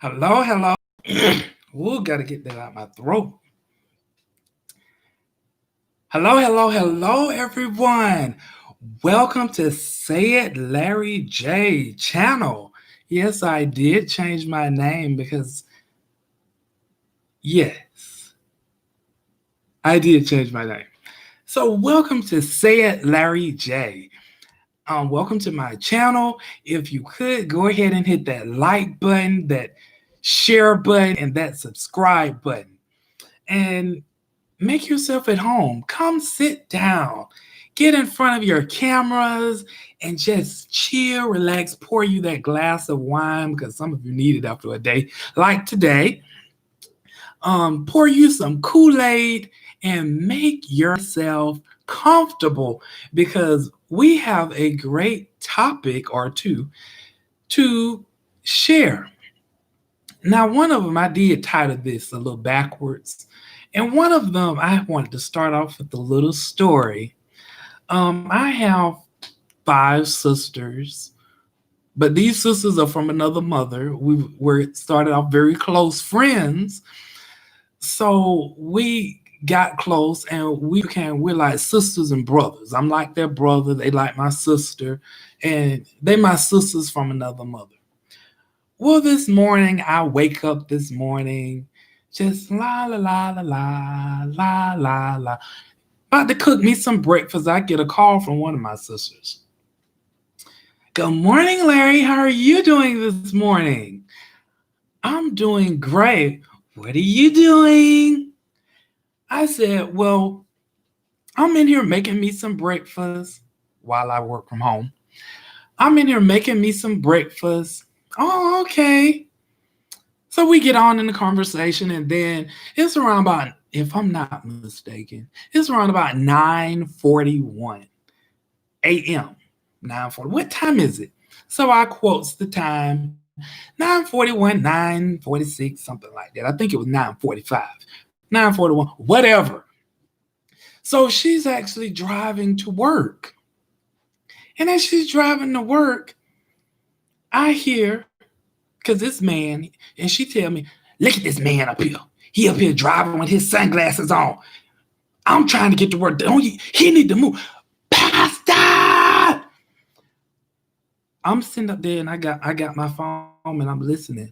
Hello, hello. Ooh, gotta get that out my throat. Hello, everyone. Welcome to Say It Larry J channel. Yes, I did change my name because, yes, I did change my name. So, welcome to Say It Larry J. Welcome to my channel. If you could go ahead and hit that like button, that share button, and that subscribe button. And make yourself at home. Come sit down. Get in front of your cameras and just chill, relax, pour you that glass of wine because some of you need it after a day like today. Pour you some Kool-Aid and make yourself comfortable because we have a great topic or two to share. Now, one of them I did title this a little backwards, and one of them I wanted to start off with a little story. I have five sisters, but these sisters are from another mother. We were started off very close friends, so we got close and we're like sisters and brothers. I'm like their brother, they like my sister, and they my sisters from another mother. Well, this morning, I wake up this morning, just la la la la la la la la. About to cook me some breakfast. I get a call from one of my sisters. Good morning, Larry. How are you doing this morning? I'm doing great. What are you doing? I said, well, I'm in here making me some breakfast while I work from home. I'm in here making me some breakfast. Oh, okay. So we get on in the conversation, and then it's around about, if I'm not mistaken, it's around about 9:41 a.m. 9:40. What time is it? So I quotes the time 9:41, 9:46, something like that. I think it was 9:45, 9:41, whatever. So she's actually driving to work. And as she's driving to work, I hear, because this man, and she tell me, look at this man up here. He up here driving with his sunglasses on. I'm trying to get to work. Don't he need to move. Pastor! I'm sitting up there and I got my phone and I'm listening.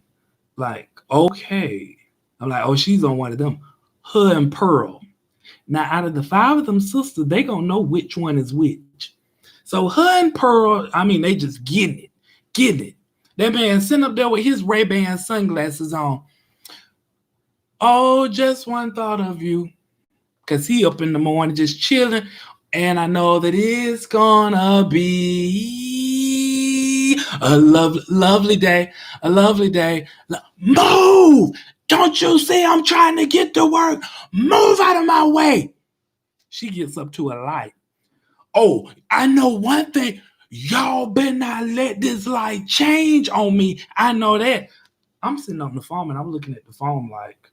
Like, okay. I'm like, oh, she's on one of them. Her and Pearl. Now, out of the five of them sisters, they gonna know which one is which. So her and Pearl, I mean, they just getting it. That man sitting up there with his Ray-Ban sunglasses on. Oh, just one thought of you. Because he up in the morning just chilling. And I know that it's gonna be a lovely day. A lovely day. Move! Don't you see I'm trying to get to work? Move out of my way. She gets up to a light. Oh, I know one thing. Y'all better not let this light change on me. I know that. I'm sitting on the phone and I'm looking at the phone like,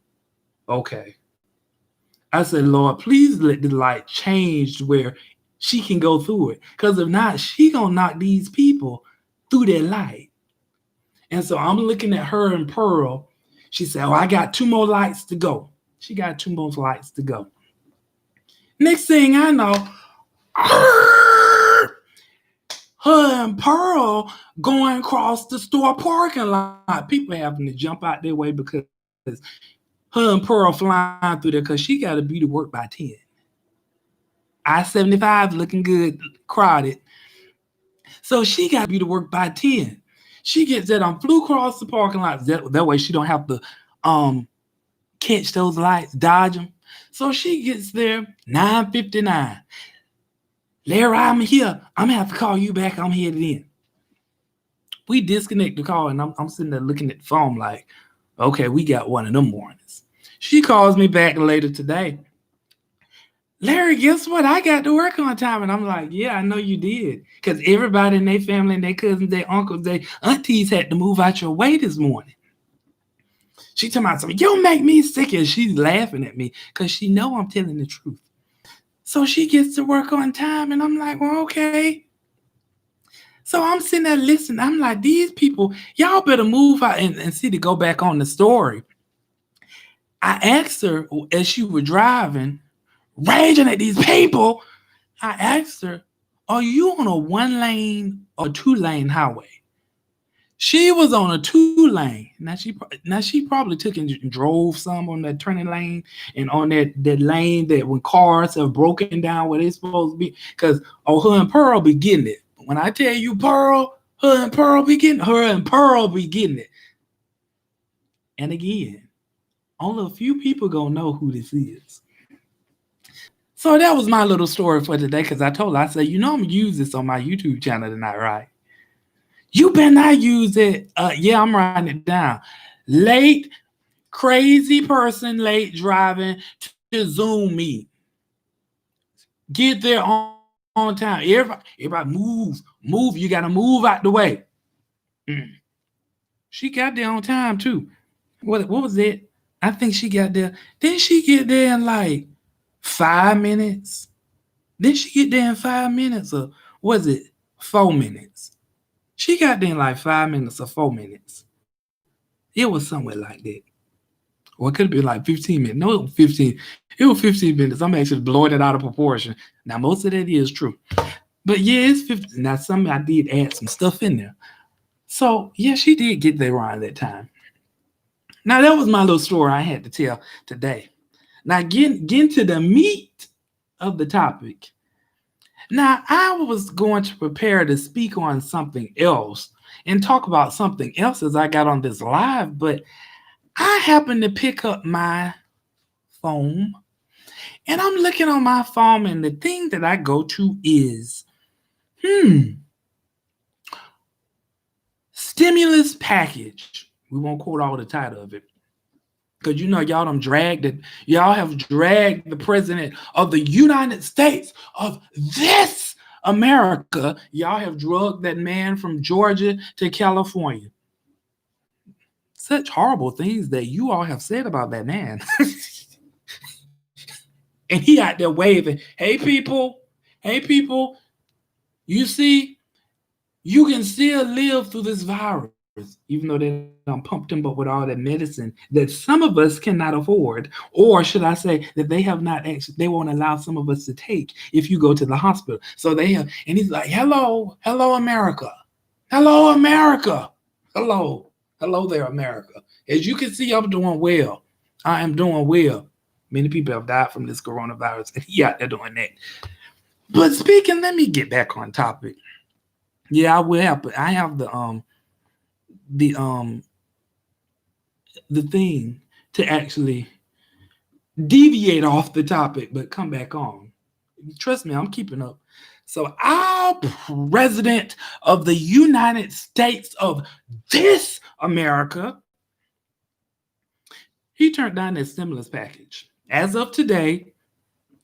okay. I said, Lord, please let the light change to where she can go through it. Because if not, she gonna knock these people through that light. And so I'm looking at her and Pearl. She said, oh, I got two more lights to go. She got two more lights to go. Next thing I know, her and Pearl going across the store parking lot. People having to jump out their way because her and Pearl flying through there because she got to be to work by 10. I-75 looking good, crowded. So she got to be to work by 10. She gets that flew across the parking lot. That way she don't have to catch those lights, dodge them. So she gets there, 9:59. Larry, I'm here. I'm going to have to call you back. I'm headed in. We disconnect the call, and I'm sitting there looking at the phone like, okay, we got one of them mornings. She calls me back later today. Larry, guess what? I got to work on time. And I'm like, yeah, I know you did. Because everybody in their family and their cousins, their uncles, their aunties had to move out your way this morning. She talking about something, you make me sick. And she's laughing at me because she know I'm telling the truth. So she gets to work on time. And I'm like, well, okay. So I'm sitting there listening. I'm like, these people, y'all better move out and see to go back on the story. I asked her as she was driving, raging at these people. I asked her, are you on a 1 lane or 2 lane highway? She was on a 2 lane. Now she probably took and drove some on that turning lane and on that lane that when cars have broken down where they're supposed to be. Because her and Pearl be getting it. When I tell you Pearl, her and Pearl be getting it. And again, only a few people gonna know who this is. So that was my little story for today. Because I told her, I said, I'm gonna use this on my YouTube channel tonight, right? You better not use it. Yeah, I'm writing it down. Late, crazy person late driving to Zoom meet. Get there on time. Everybody move. You gotta move out the way. She got there on time too. What was it? I think she got there. Didn't she get there in like 5 minutes? Didn't she get there in 5 minutes, or was it 4 minutes? She got there in like 5 minutes or 4 minutes. It was somewhere like that. Or it could have been like 15 minutes. No, it was 15. It was 15 minutes. I'm actually blowing it out of proportion. Now, most of that is true. But yeah, it's 15. Now, some I did add some stuff in there. So yeah, she did get there around that time. Now, that was my little story I had to tell today. Now, getting to the meat of the topic. Now, I was going to prepare to speak on something else and talk about something else as I got on this live, but I happened to pick up my phone and I'm looking on my phone, and the thing that I go to is, stimulus package. We won't quote all the title of it. Because y'all have dragged the president of the United States of this America. Y'all have drugged that man from Georgia to California. Such horrible things that you all have said about that man. And he out there waving, hey people, you see, you can still live through this virus, even though they pumped him up with all that medicine that some of us cannot afford, or should I say that they have not actually, they won't allow some of us to take if you go to the hospital. So they have, and he's like, hello, America. Hello, America. Hello there, America. As you can see, I'm doing well. I am doing well. Many people have died from this coronavirus, and he out there doing that. But speaking, let me get back on topic. Yeah, I will have, but I have the thing to actually deviate off the topic, but come back on. Trust me, I'm keeping up. So our president of the United States of this America, he turned down that stimulus package. As of today,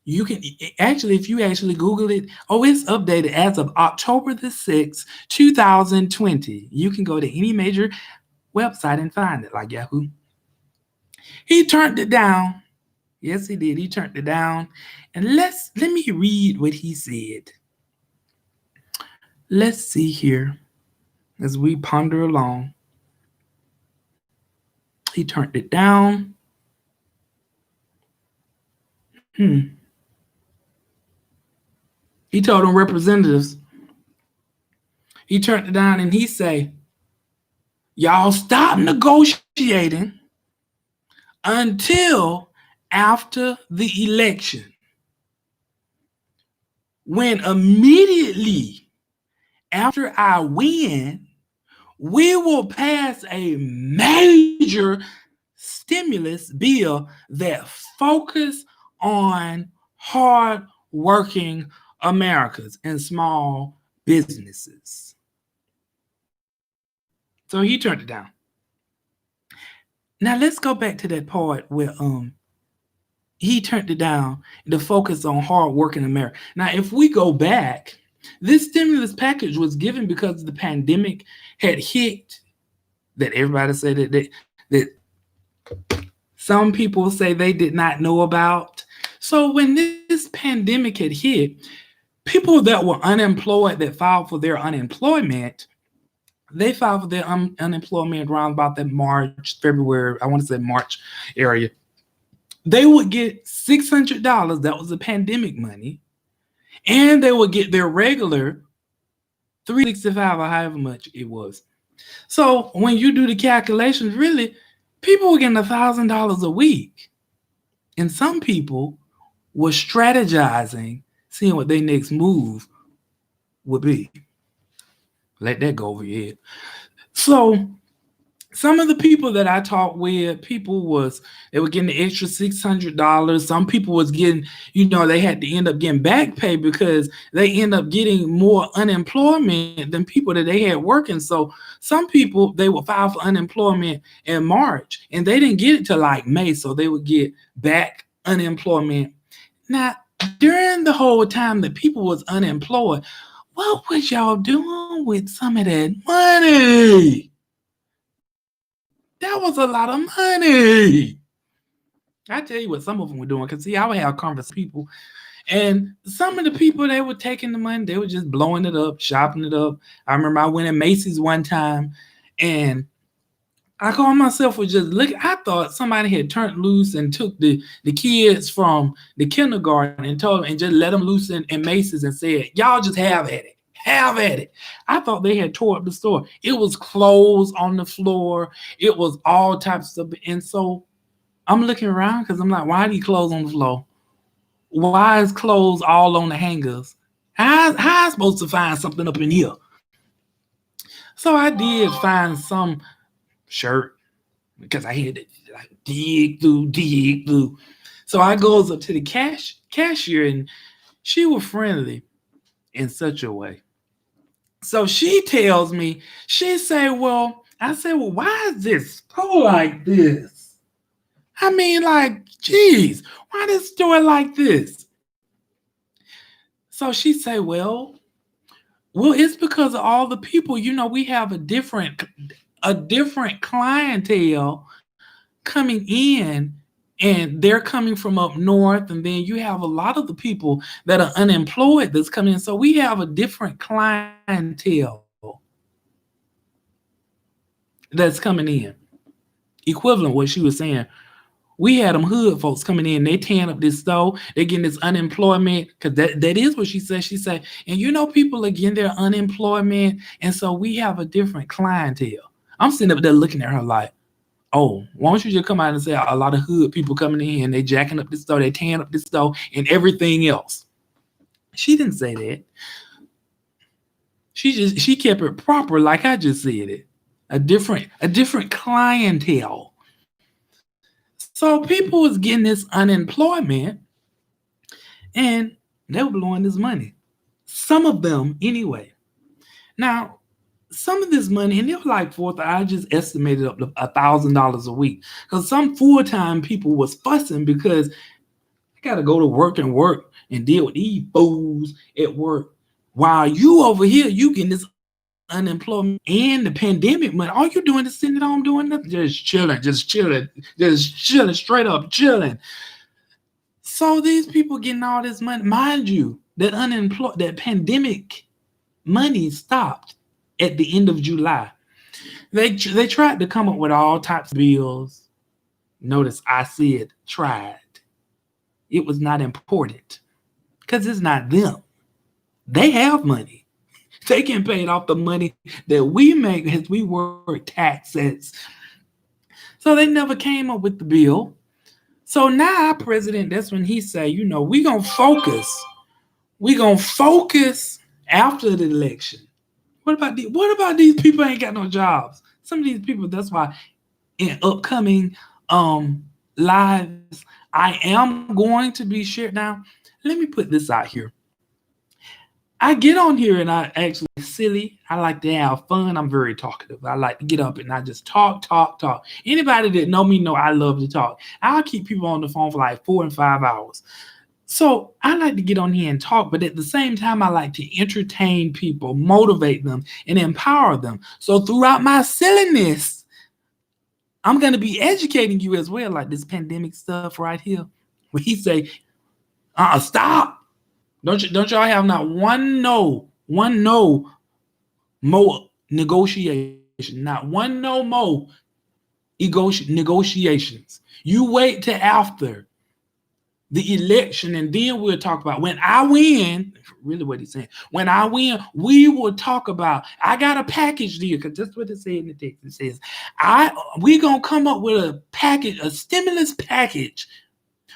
you can actually, if you actually Google it, it's updated as of October the 6th, 2020. You can go to any major website and find it, like Yahoo. He turned it down. Yes, he did. He turned it down. And let me read what he said. Let's see here as we ponder along. He turned it down. He told them representatives, he turned it down and he say, y'all stop negotiating until after the election, when immediately after I win, we will pass a major stimulus bill that focus on hard-working Americans and small businesses. So he turned it down. Now let's go back to that part where he turned it down to focus on hard-working America. Now, if we go back, this stimulus package was given because the pandemic had hit, that everybody said that some people say they did not know about. So when this pandemic had hit, People that were unemployed that filed for their unemployment, they filed for their unemployment around about that March, February, I want to say March area. They would get $600. That was the pandemic money. And they would get their regular 365 or however much it was. So when you do the calculations, really, people were getting $1,000 a week. And some people were strategizing, seeing what their next move would be. Let that go over your head. So some of the people that I talked with, they were getting the extra $600. Some people was getting, they had to end up getting back pay because they end up getting more unemployment than people that they had working. So some people, they would file for unemployment in March and they didn't get it till like May, so they would get back unemployment. Now, during the whole time that people was unemployed, what was y'all doing with some of that money? That was a lot of money. I tell you what some of them were doing, because see, I would have conversations with people, and some of the people, they were taking the money, they were just blowing it up, shopping it up. I remember I went in Macy's one time, and I called myself was just look. I thought somebody had turned loose and took the kids from the kindergarten and told them and just let them loose in Macy's and said, "Y'all just have at it. Have at it." I thought they had tore up the store. It was clothes on the floor. It was all types of stuff. And so I'm looking around because I'm like, why are these clothes on the floor? Why is clothes all on the hangers? How am I supposed to find something up in here? So I did find some shirt because I had to like dig through. So I goes up to the cashier, and she was friendly in such a way. So she tells me, she say, well, I said, well, why is this store like this? I mean, like, geez, why this store like this? So she say, well, it's because of all the people. We have a different clientele coming in, and they're coming from up north, and then you have a lot of the people that are unemployed that's coming in. So we have a different clientele that's coming in. Equivalent what she was saying. We had them hood folks coming in, they tearing up this store, they're getting this unemployment, because that is what she said. She said, and people are getting their unemployment, and so we have a different clientele. I'm sitting up there looking at her like, oh, why don't you just come out and say a lot of hood people coming in and they jacking up this store, they tearing up this store and everything else. She didn't say that. She kept it proper, like I just said it. A different clientele. So people was getting this unemployment and they were blowing this money. Some of them anyway. Now, some of this money, and it was like I just estimated up to $1,000 a week. Because some full-time people was fussing because I gotta go to work and deal with these fools at work. While you over here, you getting this unemployment and the pandemic money. All you doing is sitting at home doing nothing, just chilling, straight up chilling. So these people getting all this money, mind you, that pandemic money stopped at the end of July. They tried to come up with all types of bills. Notice I said tried. It was not important because it's not them. They have money. They can pay it off the money that we make as we work taxes. So they never came up with the bill. So now our president, that's when he say, we're going to focus. We're going to focus after the election. What about these people ain't got no jobs? Some of these people, that's why in upcoming lives, I am going to be shared. Now, let me put this out here. I get on here and I actually silly. I like to have fun. I'm very talkative. I like to get up and I just talk. Anybody that know me know I love to talk. I'll keep people on the phone for like 4 and 5 hours. So I like to get on here and talk, but at the same time, I like to entertain people, motivate them, and empower them. So throughout my silliness, I'm going to be educating you as well, like this pandemic stuff right here, where he say, stop. Don't y'all have not one no more negotiation, not one no more negotiations. You wait till after the election, and then we'll talk about when I win. Really, what he's saying, when I win, we will talk about. I got a package deal because that's what it said in the text. It says, we gonna come up with a package, a stimulus package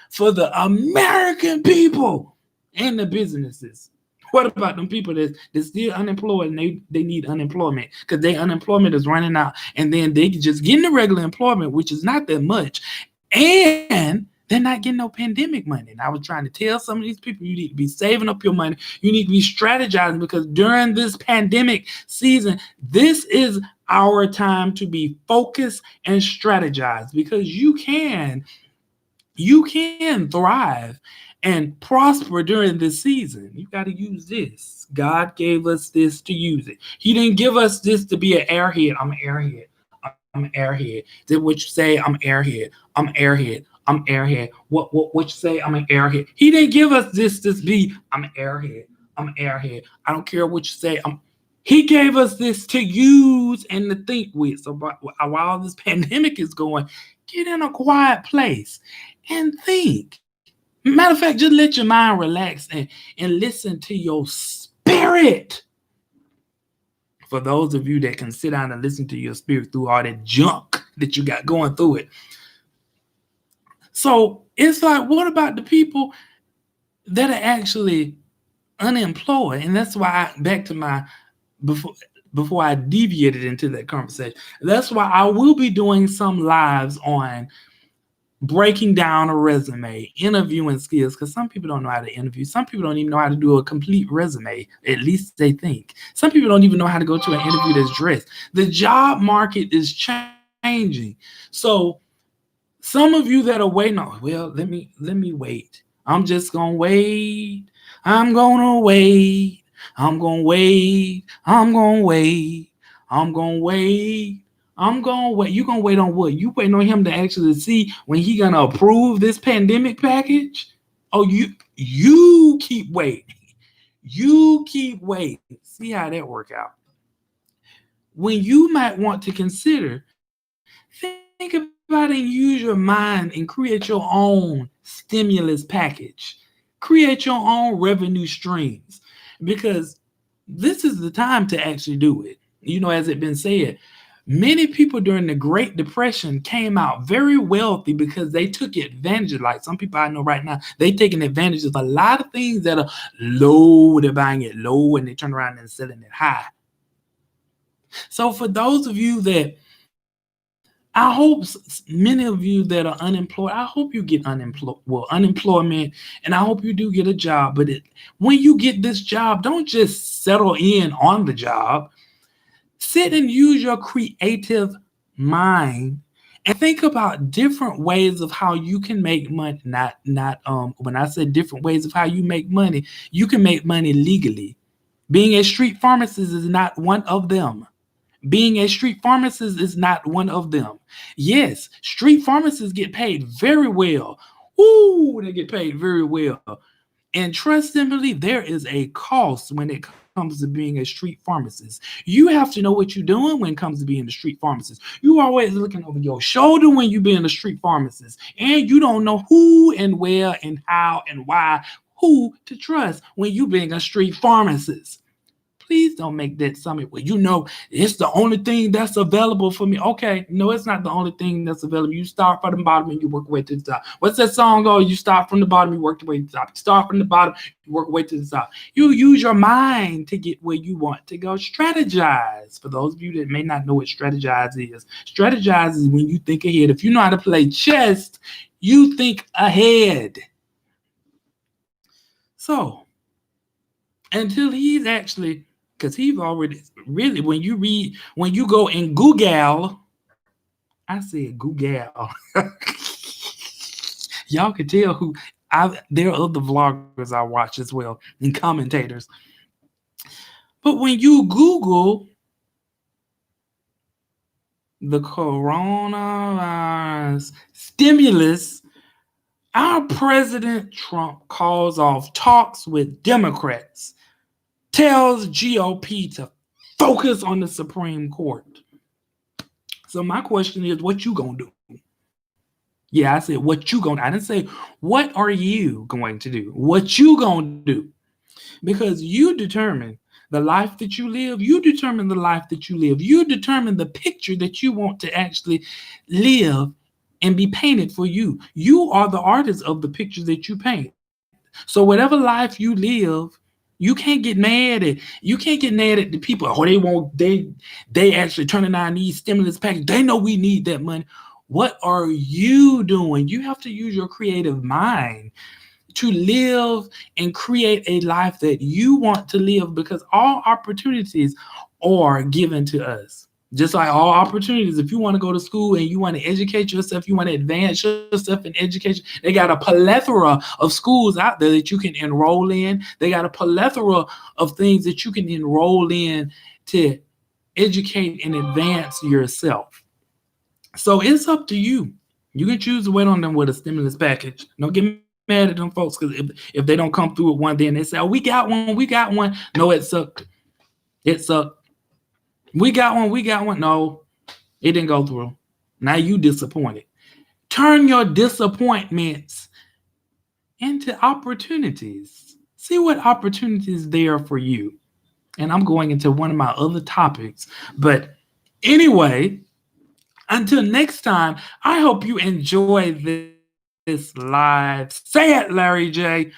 for the American people and the businesses. What about them people that's still unemployed and they need unemployment because their unemployment is running out, and then they just getting the regular employment, which is not that much, and they're not getting no pandemic money. And I was trying to tell some of these people, you need to be saving up your money. You need to be strategizing because during this pandemic season, this is our time to be focused and strategize because you can thrive and prosper during this season. You got to use this. God gave us this to use it. He didn't give us this to be an airhead. I'm an airhead. I'm an airhead. Did what you say? I'm airhead. I'm airhead. I'm airhead. What you say? I'm an airhead. He didn't give us this to be. I'm an airhead. I'm an airhead. I don't care what you say. He gave us this to use and to think with. So while this pandemic is going, get in a quiet place and think. Matter of fact, just let your mind relax and listen to your spirit. For those of you that can sit down and listen to your spirit through all that junk that you got going through it. So it's like, what about the people that are actually unemployed? And that's why back to my before I deviated into that conversation. That's why I will be doing some lives on breaking down a resume, interviewing skills, because some people don't know how to interview. Some people don't even know how to do a complete resume. At least they think. Some people don't even know how to go to an interview that's dressed. The job market is changing. So some of you that are waiting on, well, let me wait. I'm just gonna wait. I'm gonna wait. I'm gonna wait. I'm gonna wait. I'm gonna wait. I'm gonna wait. You gonna wait on what? You waiting on him to actually see when he gonna approve this pandemic package? Oh, you keep waiting. You keep waiting. See how that work out. When you might want to consider, think about it and use your mind and create your own stimulus package. Create your own revenue streams because this is the time to actually do it. As it been said, many people during the Great Depression came out very wealthy because they took advantage of, like some people I know right now, they taking advantage of a lot of things that are low. They're buying it low and they turn around and selling it high. So for those of you that I hope many of you that are unemployed, I hope you get unemployment, and I hope you do get a job. But when you get this job, don't just settle in on the job. Sit and use your creative mind and think about different ways of how you can make money. Not when I said different ways of how you make money, you can make money legally. Being a street pharmacist is not one of them. Being a street pharmacist is not one of them. Yes, street pharmacists get paid very well. Ooh, they get paid very well. And trust and believe there is a cost when it comes to being a street pharmacist. You have to know what you're doing when it comes to being a street pharmacist. You always looking over your shoulder when you being a street pharmacist. And you don't know who and where and how and why, who to trust when you being a street pharmacist. Please don't make that summit where it's the only thing that's available for me. Okay, no, it's not the only thing that's available. You start from the bottom and you work your way to the top. What's that song go? You start from the bottom, you work your way to the top. You start from the bottom, you work your way to the top. You use your mind to get where you want to go. Strategize. For those of you that may not know what strategize is when you think ahead. If you know how to play chess, you think ahead. So until he's actually, because he's already really, when you go in Google, I said Google. Y'all can tell there are other vloggers I watch as well and commentators. But when you Google the coronavirus stimulus, Our President Trump calls off talks with Democrats, tells GOP to focus on the Supreme Court. So my question is, what you gonna do? Yeah, I said what you gonna. I didn't say what are you going to do. What you gonna do? Because you determine the life that you live. You determine the life that you live. You determine the picture that you want to actually live and be painted for you. You are the artist of the pictures that you paint. So whatever life you live, you can't get mad at the people. Oh, they actually turning on these stimulus packages. They know we need that money. What are you doing? You have to use your creative mind to live and create a life that you want to live, because all opportunities are given to us. Just like all opportunities, if you want to go to school and you want to educate yourself, you want to advance yourself in education, they got a plethora of schools out there that you can enroll in. They got a plethora of things that you can enroll in to educate and advance yourself. So it's up to you. You can choose to wait on them with a stimulus package. Don't get mad at them folks, because if they don't come through with one, then they say, "Oh, we got one." No, it sucked. It sucked. We got one. No, it didn't go through. Now you disappointed. Turn your disappointments into opportunities. See what opportunities there are for you. And I'm going into one of my other topics. But anyway, until next time, I hope you enjoy this live. Say it, Larry J.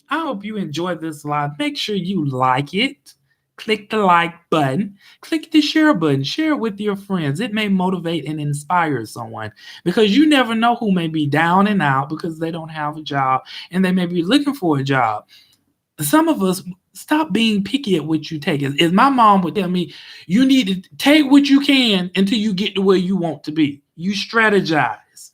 I hope you enjoyed this live. Make sure you like it. Click the like button. Click the share button. Share it with your friends. It may motivate and inspire someone, because you never know who may be down and out because they don't have a job and they may be looking for a job. Some of us, stop being picky at what you take. As my mom would tell me, you need to take what you can until you get to where you want to be. You strategize.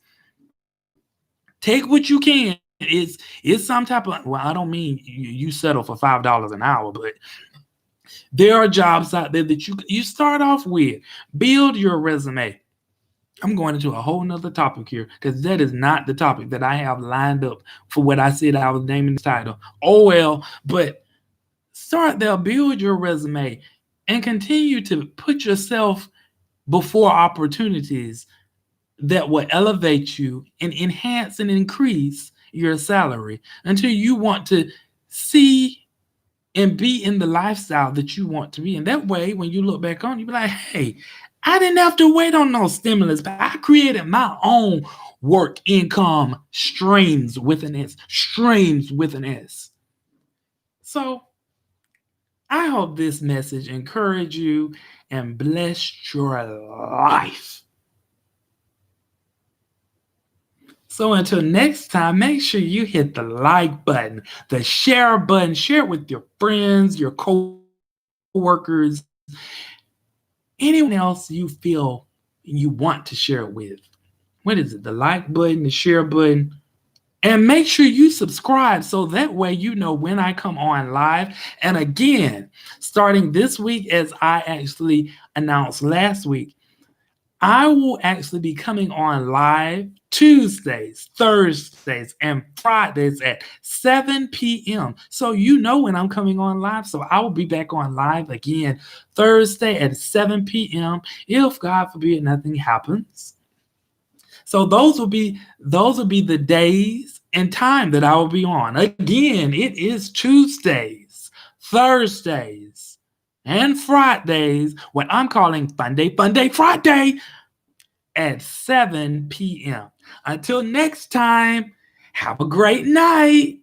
Take what you can. It's some type of, well, I don't mean you settle for $5 an hour, but there are jobs out there that you start off with. Build your resume. I'm going into a whole nother topic here, because that is not the topic that I have lined up for what I said I was naming the title. Oh well, but start there, build your resume, and continue to put yourself before opportunities that will elevate you and enhance and increase your salary until you want to see and be in the lifestyle that you want to be. And that way, when you look back on, you be like, hey, I didn't have to wait on no stimulus. But I created my own work income streams with an S. Streams with an S. So I hope this message encouraged you and blessed your life. So until next time, make sure you hit the like button, the share button, share it with your friends, your coworkers, anyone else you feel you want to share it with. What is it? The like button, the share button. And make sure you subscribe so that way you know when I come on live. And again, starting this week, as I actually announced last week, I will actually be coming on live Tuesdays, Thursdays, and Fridays at 7 p.m. So you know when I'm coming on live. So I will be back on live again Thursday at 7 p.m. if God forbid nothing happens. So those will be the days and time that I will be on. Again, it is Tuesdays, Thursdays, and Fridays, what I'm calling Fun Day Friday at 7 p.m. Until next time, have a great night.